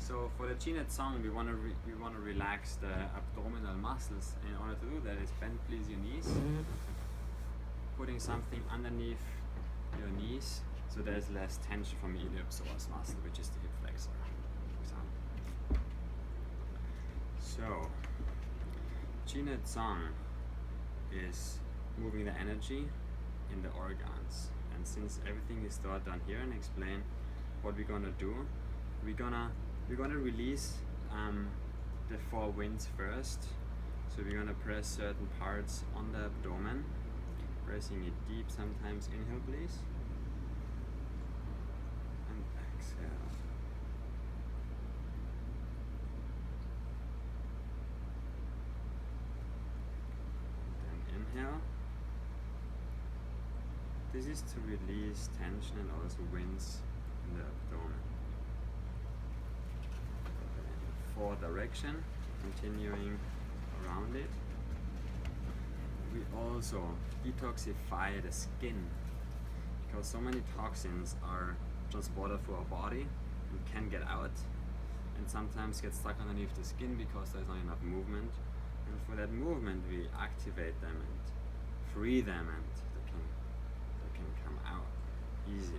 So for the Nei Tsang, we want to relax the abdominal muscles. In order to do that, is bend please your knees, putting something underneath your knees so there's less tension from the iliopsoas muscle, which is the hip flexor, for example. So Nei Tsang is moving the energy in the organs, and since everything is thought down here, and explain what we're gonna do, we're gonna release the four winds first. So we're gonna press certain parts on the abdomen, pressing it deep. Sometimes inhale please, and exhale. Then inhale. This is to release tension and also winds in the abdomen. Four direction, continuing around it. We also detoxify the skin, because so many toxins are transported through our body and can get out, and sometimes get stuck underneath the skin because there's not enough movement. And for that movement, we activate them and free them, and they can come out easier.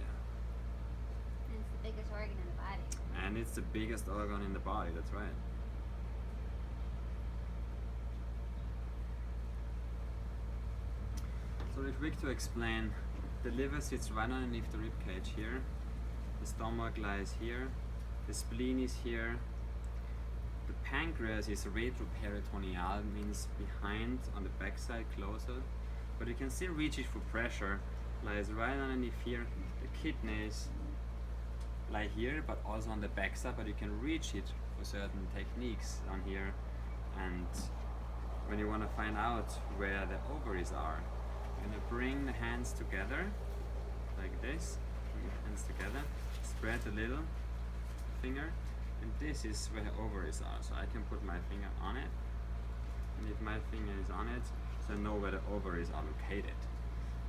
And it's the biggest organ in the body. And it's the biggest organ in the body, that's right. So real quick to explain, the liver sits right underneath the rib cage here, the stomach lies here, the spleen is here, the pancreas is retroperitoneal, means behind on the backside closer, but you can still reach it through pressure, lies right underneath here. The kidneys lie here, but also on the backside, but you can reach it for certain techniques on here. And when you want to find out where the ovaries are, you're going to bring the hands together like this, bring the hands together, spread the little finger, and this is where the ovaries are. So I can put my finger on it, and if my finger is on it, so I know where the ovaries are located.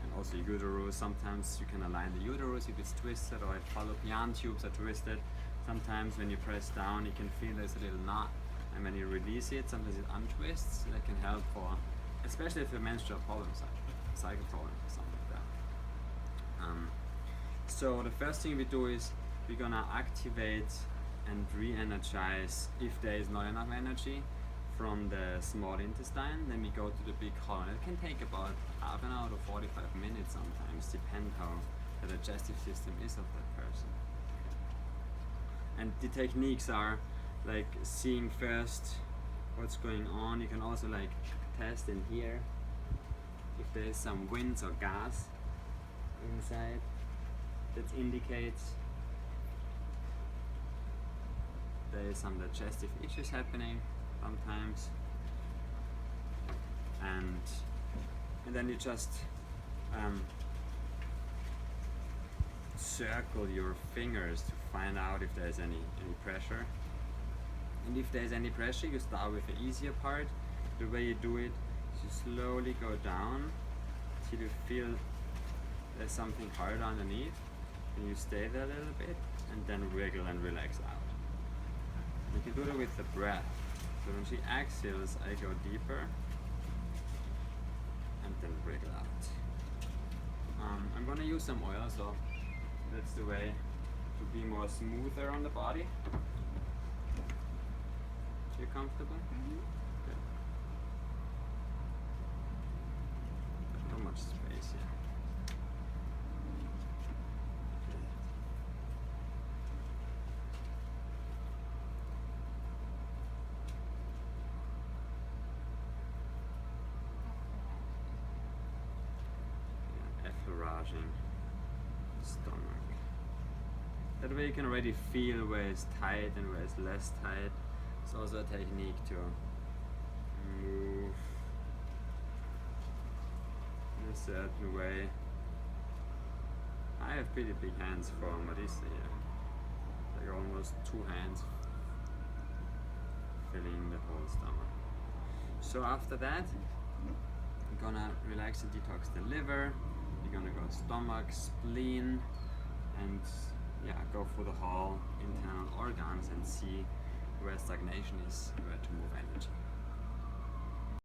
And also uterus, sometimes you can align the uterus if it's twisted, or if fallopian tubes are twisted. Sometimes when you press down, you can feel there's a little knot, and when you release it, sometimes it untwists. That can help for, especially if you have menstrual problems, cycle problems or something like that. So the first thing we do is we're gonna activate and re-energize if there is not enough energy from the small intestine. Then we go to the big colon. It can take about half an hour to 45 minutes sometimes, depend how the digestive system is of that person. And the techniques are like seeing first what's going on. You can also like test in here if there is some winds or gas inside that indicates there is some digestive issues happening sometimes. And then you just circle your fingers to find out if there's any pressure. And if there's any pressure, you start with the easier part. The way you do it is you slowly go down till you feel there's something hard underneath, and you stay there a little bit, and then wiggle and relax out. You can do that with the breath. So when she exhales, I go deeper, and then wriggle out. I'm gonna use some oil, so that's the way to be more smoother on the body. You comfortable? Mm-hmm. Good. There's not much space here. Effleuraging the stomach. That way you can already feel where it's tight and where it's less tight. It's also a technique to move in a certain way. I have pretty big hands for Marisa here. Like almost 2 hands filling the whole stomach. So after that, I'm gonna relax and detox the liver. You're gonna go stomach, spleen, and go through the whole internal organs and see where stagnation is, where to move energy.